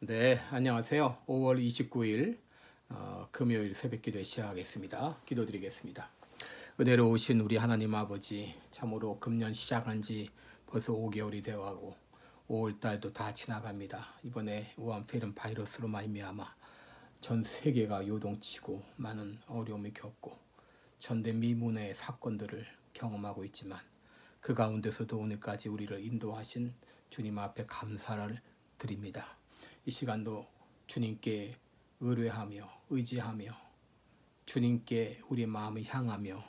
네, 안녕하세요. 5월 29일 금요일 새벽기도 시작하겠습니다. 기도드리겠습니다. 은혜로 오신 우리 하나님 아버지, 참으로 금년 시작한 지 벌써 5개월이 되어가고 5월달도 다 지나갑니다. 이번에 우한폐렴 바이러스로 말미암아 전 세계가 요동치고 많은 어려움을 겪고 전대미문의 사건들을 경험하고 있지만 그 가운데서도 오늘까지 우리를 인도하신 주님 앞에 감사를 드립니다. 이 시간도 주님께 의뢰하며 의지하며 주님께 우리의 마음을 향하며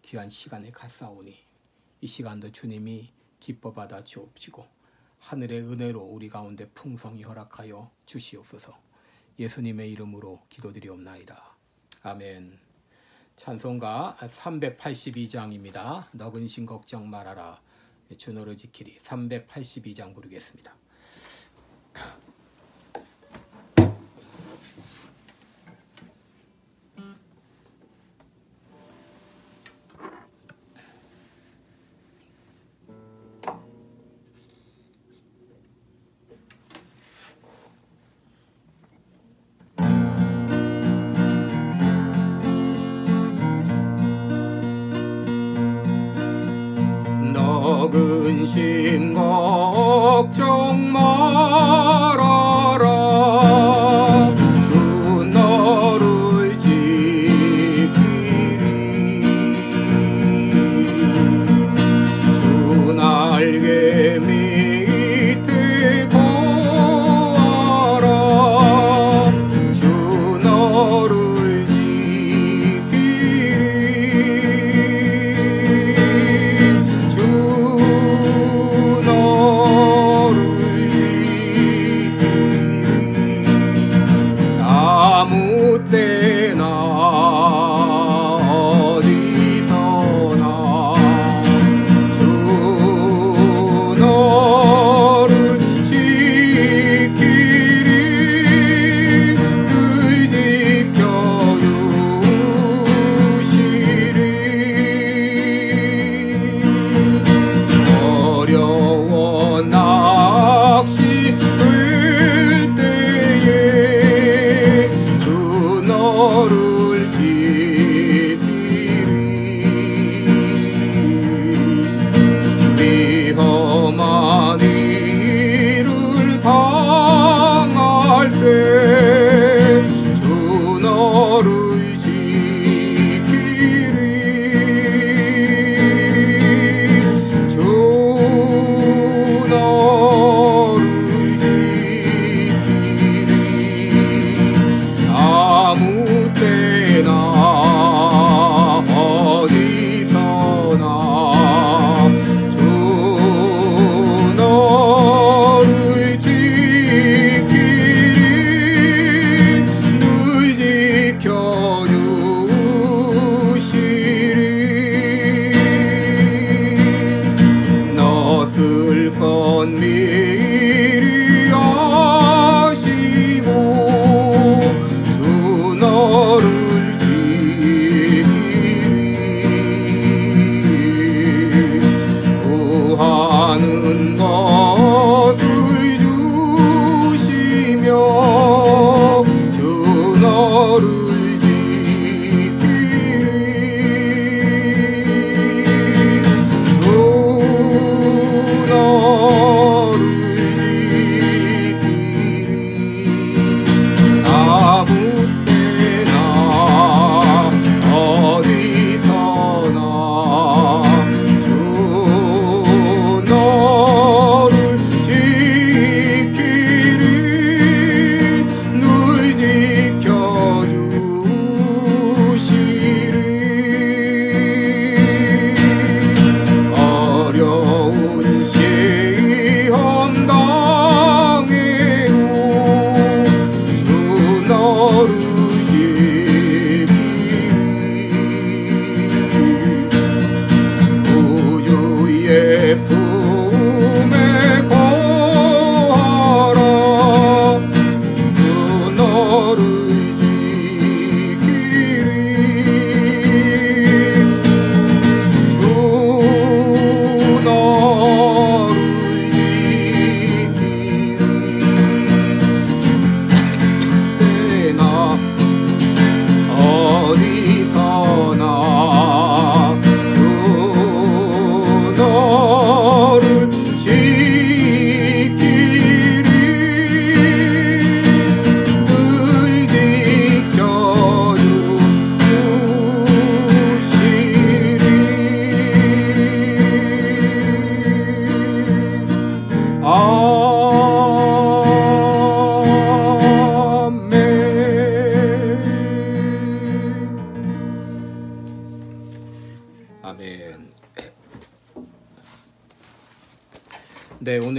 귀한 시간을 갖사오니 이 시간도 주님이 기뻐 받아 주옵시고 하늘의 은혜로 우리 가운데 풍성히 허락하여 주시옵소서. 예수님의 이름으로 기도드리옵나이다. 아멘. 찬송가 382장입니다. 너근 신 걱정 말아라 주 너를 지키리. 382장 부르겠습니다. 근심 걱정 말아라 주 너를 지키리 주 날개 밑에 거하라 주 너를 지키리 아무 때나 어디서나 주 너를 지키리 늘 지켜주시리 어려워 낚시 들 때에 너를 지키리 위험한 일을 당할 때 주 너를 지키리 주 너를 지키리 아무 때나 어디서나 주 너를 지키리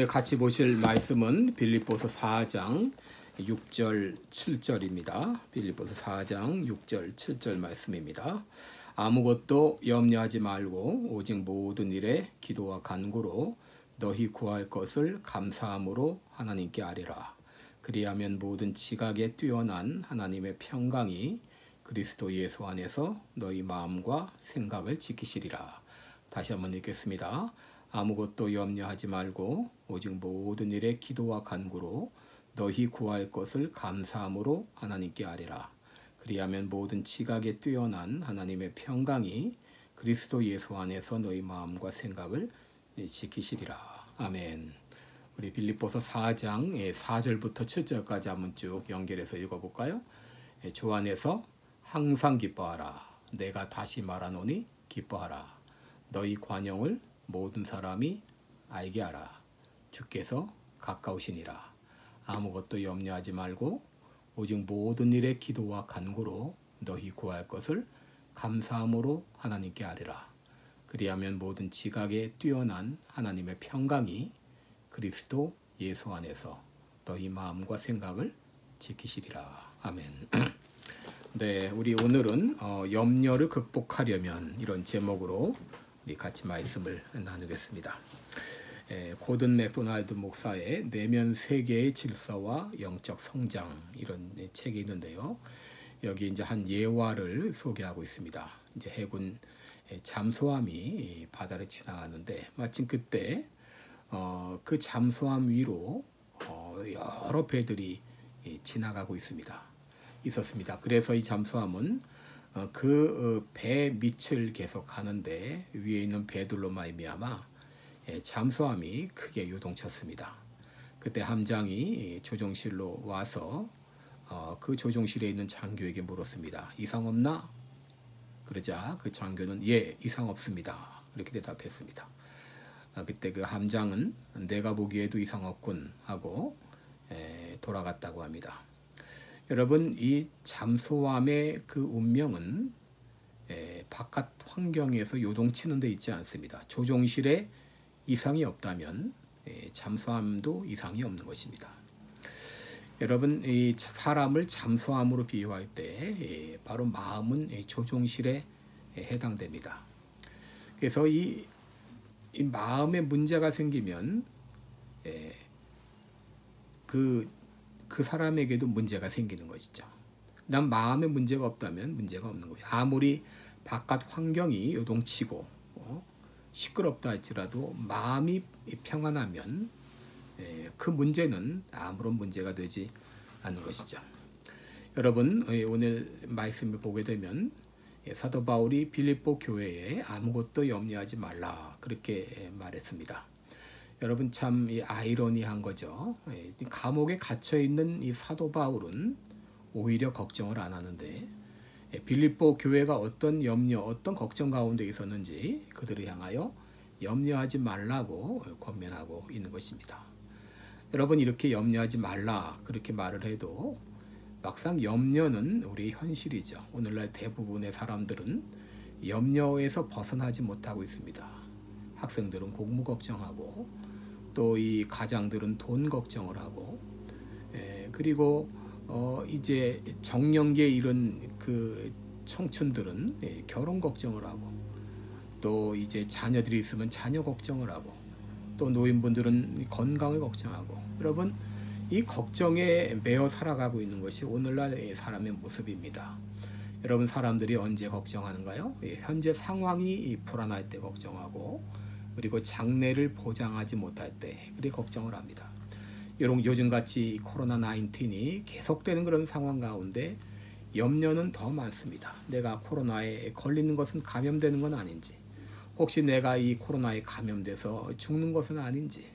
오늘 같이 보실 말씀은 빌립보서 4장 6절 7절입니다. 빌립보서 4장 6절 7절 말씀입니다. 아무것도 염려하지 말고 오직 모든 일에 기도와 간구로 너희 구할 것을 감사함으로 하나님께 아뢰라. 그리하면 모든 지각에 뛰어난 하나님의 평강이 그리스도 예수 안에서 너희 마음과 생각을 지키시리라. 다시 한번 읽겠습니다. 아무것도 염려하지 말고 오직 모든 일에 기도와 간구로 너희 구할 것을 감사함으로 하나님께 아뢰라. 그리하면 모든 지각에 뛰어난 하나님의 평강이 그리스도 예수 안에서 너희 마음과 생각을 지키시리라. 아멘. 우리 빌립보서 4장 4절부터 7절까지 한번 쭉 연결해서 읽어볼까요? 주 안에서 항상 기뻐하라. 내가 다시 말하노니 기뻐하라. 너희 관용을 모든 사람이 알게 하라. 주께서 가까우시니라. 아무것도 염려하지 말고 오직 모든 일에 기도와 간구로 너희 구할 것을 감사함으로 하나님께 아뢰라. 그리하면 모든 지각에 뛰어난 하나님의 평강이 그리스도 예수 안에서 너희 마음과 생각을 지키시리라. 아멘. 네, 우리 오늘은 염려를 극복하려면 이런 제목으로 우리 같이 말씀을 나누겠습니다. 고든 맥도날드 목사의 내면 세계의 질서와 영적 성장 이런 책이 있는데요. 여기 이제 한 예화를 소개하고 있습니다. 이제 해군 잠수함이 바다를 지나가는데 마침 그때 그 잠수함 위로 여러 배들이 지나가고 있었습니다. 그래서 이 잠수함은 그 배 밑을 계속 가는데 위에 있는 배들로 말미암아 잠수함이 크게 요동쳤습니다. 그때 함장이 조종실로 와서 그 조종실에 있는 장교에게 물었습니다. 이상 없나? 그러자 그 장교는 예, 이상 없습니다. 이렇게 대답했습니다. 그때 그 함장은 내가 보기에도 이상 없군 하고 돌아갔다고 합니다. 여러분, 이 잠수함의 그 운명은 바깥 환경에서 요동치는 데 있지 않습니다. 조종실에 이상이 없다면 잠수함도 이상이 없는 것입니다. 여러분, 이 사람을 잠수함으로 비유할 때 바로 마음은 조종실에 해당됩니다. 그래서 이 마음에 문제가 생기면 그 사람에게도 문제가 생기는 것이죠. 난 마음에 문제가 없다면 문제가 없는 거예요. 아무리 바깥 환경이 요동치고 시끄럽다 할지라도 마음이 평안하면 그 문제는 아무런 문제가 되지 않는 것이죠. 여러분, 오늘 말씀을 보게 되면 사도 바울이 빌립보 교회에 아무것도 염려하지 말라 그렇게 말했습니다. 여러분, 참 아이러니한 거죠. 감옥에 갇혀 있는 이 사도 바울은 오히려 걱정을 안 하는데 빌립보 교회가 어떤 염려, 어떤 걱정 가운데 있었는지 그들을 향하여 염려하지 말라고 권면하고 있는 것입니다. 여러분, 이렇게 염려하지 말라 그렇게 말을 해도 막상 염려는 우리의 현실이죠. 오늘날 대부분의 사람들은 염려에서 벗어나지 못하고 있습니다. 학생들은 공부 걱정하고 또 이 가장들은 돈 걱정을 하고 그리고 이제 정년기에 이른 그 청춘들은 결혼 걱정을 하고 또 이제 자녀들이 있으면 자녀 걱정을 하고 또 노인분들은 건강을 걱정하고 여러분, 이 걱정에 매여 살아가고 있는 것이 오늘날 사람의 모습입니다. 여러분, 사람들이 언제 걱정하는가요? 현재 상황이 불안할 때 걱정하고 그리고 장래를 보장하지 못할 때 그렇게 걱정을 합니다. 요즘같이 코로나19이 계속되는 그런 상황 가운데 염려는 더 많습니다. 내가 코로나에 걸리는 것은 감염되는 건 아닌지, 혹시 내가 이 코로나에 감염돼서 죽는 것은 아닌지,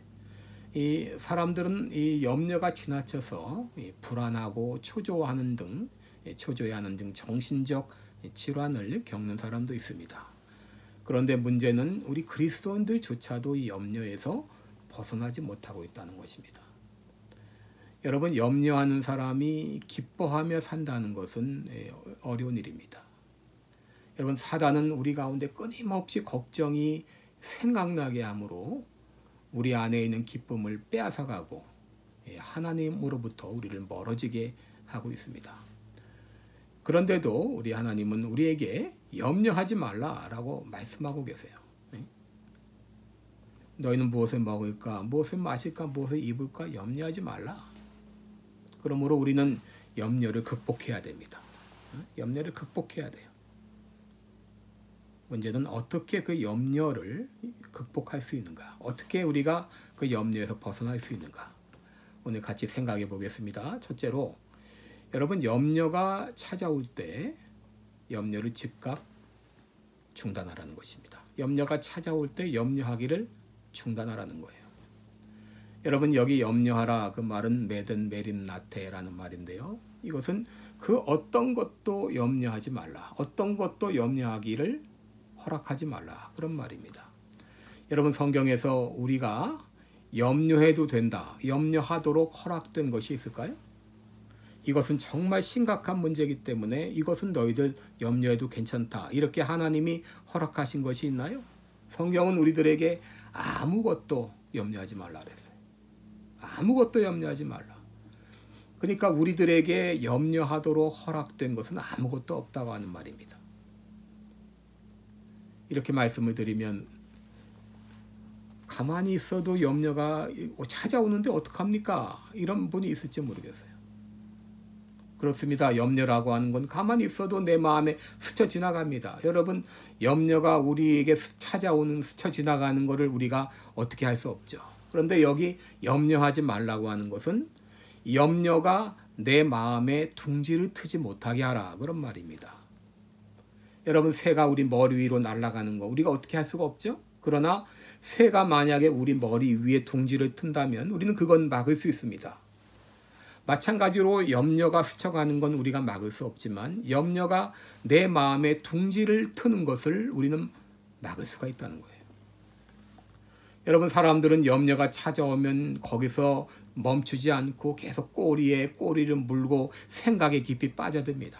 이 사람들은 이 염려가 지나쳐서 불안하고 초조해하는 등 정신적 질환을 겪는 사람도 있습니다. 그런데 문제는 우리 그리스도인들조차도 이 염려에서 벗어나지 못하고 있다는 것입니다. 여러분, 염려하는 사람이 기뻐하며 산다는 것은 어려운 일입니다. 여러분, 사단은 우리 가운데 끊임없이 걱정이 생각나게 하므로 우리 안에 있는 기쁨을 빼앗아가고 하나님으로부터 우리를 멀어지게 하고 있습니다. 그런데도 우리 하나님은 우리에게 염려하지 말라라고 말씀하고 계세요. 너희는 무엇을 먹을까, 무엇을 마실까, 무엇을 입을까 염려하지 말라. 그러므로 우리는 염려를 극복해야 됩니다. 염려를 극복해야 돼요. 문제는 어떻게 그 염려를 극복할 수 있는가? 어떻게 우리가 그 염려에서 벗어날 수 있는가? 오늘 같이 생각해 보겠습니다. 첫째로 여러분 염려가 찾아올 때 염려를 즉각 중단하라는 것입니다. 염려가 찾아올 때 염려하기를 중단하라는 거예요. 여러분 여기 염려하라 그 말은 메든 메림 나테라는 말인데요. 이것은 그 어떤 것도 염려하지 말라. 어떤 것도 염려하기를 허락하지 말라. 그런 말입니다. 여러분 성경에서 우리가 염려해도 된다. 염려하도록 허락된 것이 있을까요? 이것은 정말 심각한 문제이기 때문에 이것은 너희들 염려해도 괜찮다. 이렇게 하나님이 허락하신 것이 있나요? 성경은 우리들에게 아무것도 염려하지 말라 그랬어요. 아무것도 염려하지 말라. 그러니까 우리들에게 염려하도록 허락된 것은 아무것도 없다고 하는 말입니다. 이렇게 말씀을 드리면 가만히 있어도 염려가 찾아오는데 어떡합니까? 이런 분이 있을지 모르겠어요. 그렇습니다. 염려라고 하는 건 가만히 있어도 내 마음에 스쳐 지나갑니다. 여러분 염려가 우리에게 찾아오는 스쳐 지나가는 것을 우리가 어떻게 할 수 없죠. 그런데 여기 염려하지 말라고 하는 것은 염려가 내 마음에 둥지를 트지 못하게 하라 그런 말입니다. 여러분 새가 우리 머리 위로 날아가는 거 우리가 어떻게 할 수가 없죠. 그러나 새가 만약에 우리 머리 위에 둥지를 튼다면 우리는 그건 막을 수 있습니다. 마찬가지로 염려가 스쳐가는 건 우리가 막을 수 없지만 염려가 내 마음에 둥지를 트는 것을 우리는 막을 수가 있다는 거예요. 여러분 사람들은 염려가 찾아오면 거기서 멈추지 않고 계속 꼬리에 꼬리를 물고 생각에 깊이 빠져듭니다.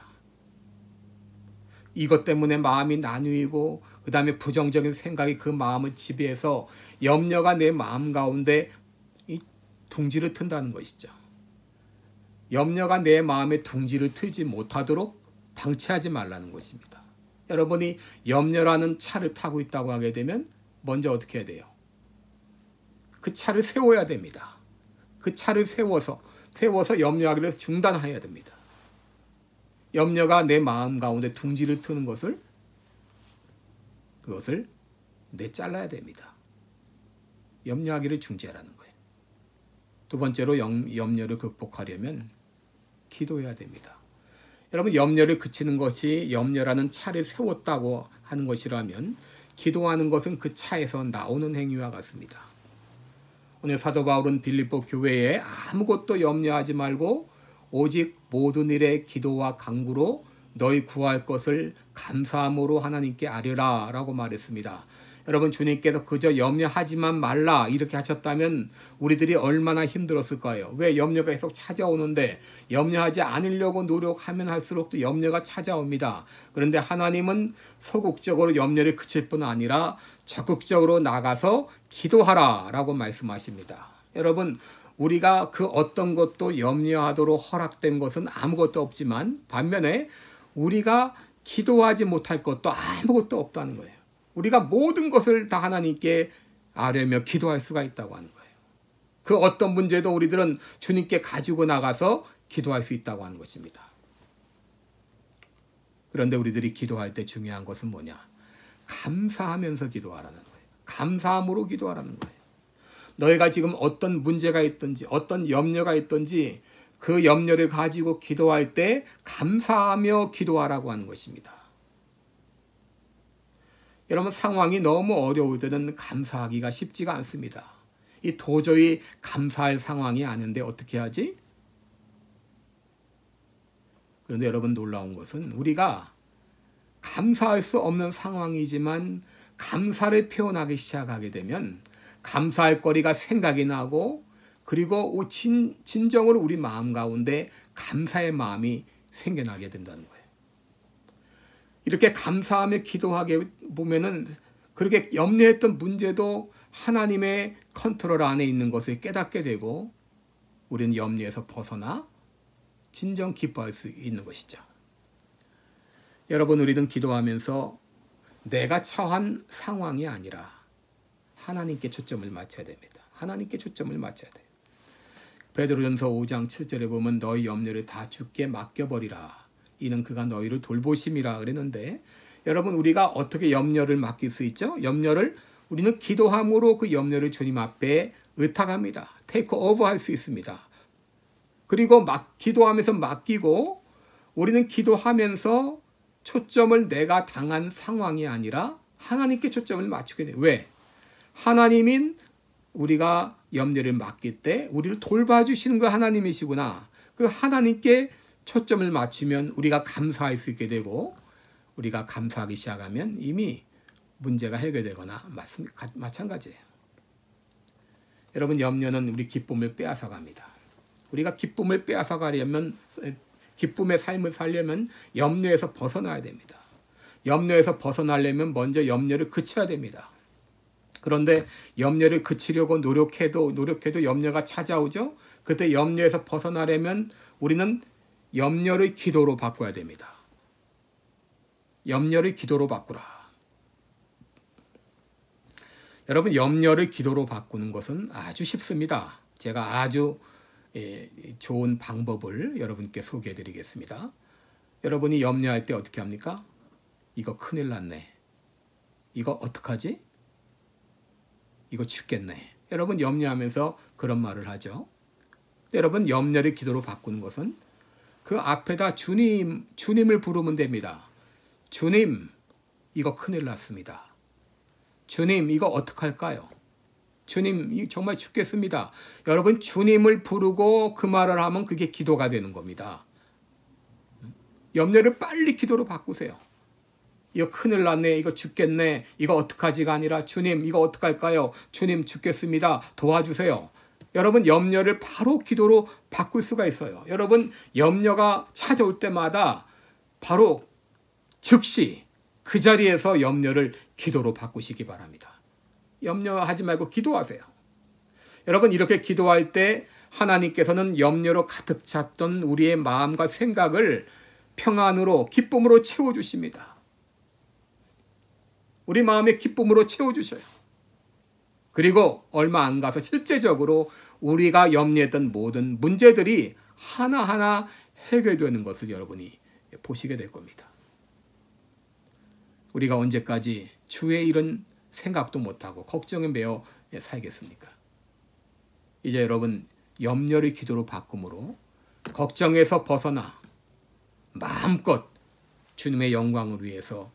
이것 때문에 마음이 나뉘고 그 다음에 부정적인 생각이 그 마음을 지배해서 염려가 내 마음 가운데 이 둥지를 튼다는 것이죠. 염려가 내 마음에 둥지를 트지 못하도록 방치하지 말라는 것입니다. 여러분이 염려라는 차를 타고 있다고 하게 되면 먼저 어떻게 해야 돼요? 그 차를 세워야 됩니다. 그 차를 세워서 염려하기를 중단해야 됩니다. 염려가 내 마음 가운데 둥지를 트는 그것을 내잘라야 됩니다. 염려하기를 중지하라는 거예요. 두 번째로 염려를 극복하려면 기도해야 됩니다. 여러분 염려를 그치는 것이 염려라는 차를 세웠다고 하는 것이라면 기도하는 것은 그 차에서 나오는 행위와 같습니다. 오늘 사도 바울은 빌립보 교회에 아무것도 염려하지 말고 오직 모든 일에 기도와 간구로 너희 구할 것을 감사함으로 하나님께 아뢰라 라고 말했습니다. 여러분 주님께서 그저 염려하지만 말라 이렇게 하셨다면 우리들이 얼마나 힘들었을까요? 왜 염려가 계속 찾아오는데 염려하지 않으려고 노력하면 할수록 또 염려가 찾아옵니다. 그런데 하나님은 소극적으로 염려를 그칠 뿐 아니라 적극적으로 나가서 기도하라 라고 말씀하십니다. 여러분 우리가 그 어떤 것도 염려하도록 허락된 것은 아무것도 없지만 반면에 우리가 기도하지 못할 것도 아무것도 없다는 거예요. 우리가 모든 것을 다 하나님께 아뢰며 기도할 수가 있다고 하는 거예요. 그 어떤 문제도 우리들은 주님께 가지고 나가서 기도할 수 있다고 하는 것입니다. 그런데 우리들이 기도할 때 중요한 것은 뭐냐? 감사하면서 기도하라는 거예요. 감사함으로 기도하라는 거예요. 너희가 지금 어떤 문제가 있든지 어떤 염려가 있든지 그 염려를 가지고 기도할 때 감사하며 기도하라고 하는 것입니다. 여러분 상황이 너무 어려울 때는 감사하기가 쉽지가 않습니다. 이 도저히 감사할 상황이 아닌데 어떻게 하지? 그런데 여러분 놀라운 것은 우리가 감사할 수 없는 상황이지만 감사를 표현하기 시작하게 되면 감사할 거리가 생각이 나고 그리고 진정으로 우리 마음 가운데 감사의 마음이 생겨나게 된다는 거예요. 이렇게 감사하며 기도하게 보면은 그렇게 염려했던 문제도 하나님의 컨트롤 안에 있는 것을 깨닫게 되고 우리는 염려에서 벗어나 진정 기뻐할 수 있는 것이죠. 여러분, 우리는 기도하면서 내가 처한 상황이 아니라 하나님께 초점을 맞춰야 됩니다. 하나님께 초점을 맞춰야 돼요. 베드로전서 5장 7절에 보면 너희 염려를 다 주께 맡겨버리라. 이는 그가 너희를 돌보심이라 그랬는데, 여러분, 우리가 어떻게 염려를 맡길 수 있죠? 염려를 우리는 기도함으로 그 염려를 주님 앞에 의탁합니다. 테이크 오버 할 수 있습니다. 그리고 기도하면서 맡기고, 우리는 기도하면서 초점을 내가 당한 상황이 아니라 하나님께 초점을 맞추게 돼요. 왜? 하나님인 우리가 염려를 맡길 때 우리를 돌봐주시는 그 하나님이시구나. 그 하나님께 초점을 맞추면 우리가 감사할 수 있게 되고, 우리가 감사하기 시작하면 이미 문제가 해결되거나 마찬가지예요. 여러분, 염려는 우리 기쁨을 빼앗아갑니다. 우리가 기쁨을 빼앗아가려면, 기쁨의 삶을 살려면 염려에서 벗어나야 됩니다. 염려에서 벗어나려면 먼저 염려를 그쳐야 됩니다. 그런데 염려를 그치려고 노력해도 염려가 찾아오죠. 그때 염려에서 벗어나려면 우리는 염려를 기도로 바꿔야 됩니다. 염려를 기도로 바꾸라. 여러분, 염려를 기도로 바꾸는 것은 아주 쉽습니다. 제가 아주 좋은 방법을 여러분께 소개해 드리겠습니다. 여러분이 염려할 때 어떻게 합니까? 이거 큰일 났네. 이거 어떡하지? 이거 죽겠네. 여러분, 염려하면서 그런 말을 하죠. 여러분, 염려를 기도로 바꾸는 것은 그 앞에다 주님을 부르면 됩니다. 주님, 이거 큰일 났습니다. 주님, 이거 어떡할까요? 주님, 정말 죽겠습니다. 여러분, 주님을 부르고 그 말을 하면 그게 기도가 되는 겁니다. 염려를 빨리 기도로 바꾸세요. 이거 큰일 났네. 이거 죽겠네. 이거 어떡하지가 아니라 주님, 이거 어떡할까요? 주님, 죽겠습니다. 도와주세요. 여러분, 염려를 바로 기도로 바꿀 수가 있어요. 여러분, 염려가 찾아올 때마다 바로 즉시 그 자리에서 염려를 기도로 바꾸시기 바랍니다. 염려하지 말고 기도하세요. 여러분, 이렇게 기도할 때 하나님께서는 염려로 가득 찼던 우리의 마음과 생각을 평안으로, 기쁨으로 채워주십니다. 우리 마음의 기쁨으로 채워주셔요. 그리고 얼마 안 가서 실제적으로 우리가 염려했던 모든 문제들이 하나하나 해결되는 것을 여러분이 보시게 될 겁니다. 우리가 언제까지 주의 일은 생각도 못하고 걱정에 매여 살겠습니까? 이제 여러분, 염려를 기도로 바꿈으로 걱정에서 벗어나 마음껏 주님의 영광을 위해서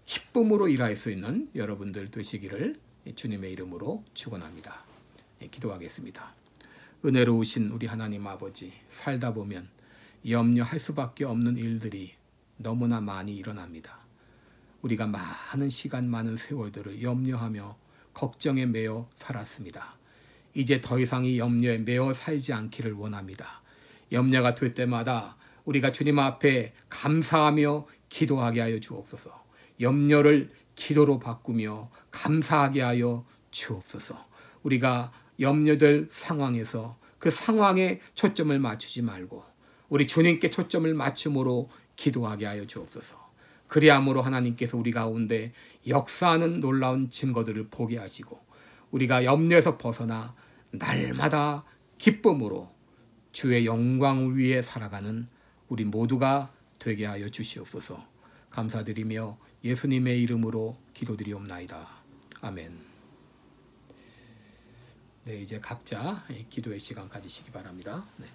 기쁨으로 일할 수 있는 여러분들 되시기를 주님의 이름으로 축원합니다. 기도하겠습니다. 은혜로우신 우리 하나님 아버지, 살다 보면 염려할 수밖에 없는 일들이 너무나 많이 일어납니다. 우리가 많은 시간, 많은 세월들을 염려하며 걱정에 매여 살았습니다. 이제 더 이상 이 염려에 매여 살지 않기를 원합니다. 염려가 될 때마다 우리가 주님 앞에 감사하며 기도하게 하여 주옵소서. 염려를 기도로 바꾸며 감사하게 하여 주옵소서. 우리가 염려될 상황에서 그 상황에 초점을 맞추지 말고 우리 주님께 초점을 맞춤으로 기도하게 하여 주옵소서. 그리함으로 하나님께서 우리 가운데 역사하는 놀라운 증거들을 보게 하시고 우리가 염려에서 벗어나 날마다 기쁨으로 주의 영광을 위해 살아가는 우리 모두가 되게 하여 주시옵소서. 감사드리며 예수님의 이름으로 기도드리옵나이다. 아멘. 네, 이제 각자 기도의 시간 가지시기 바랍니다. 네.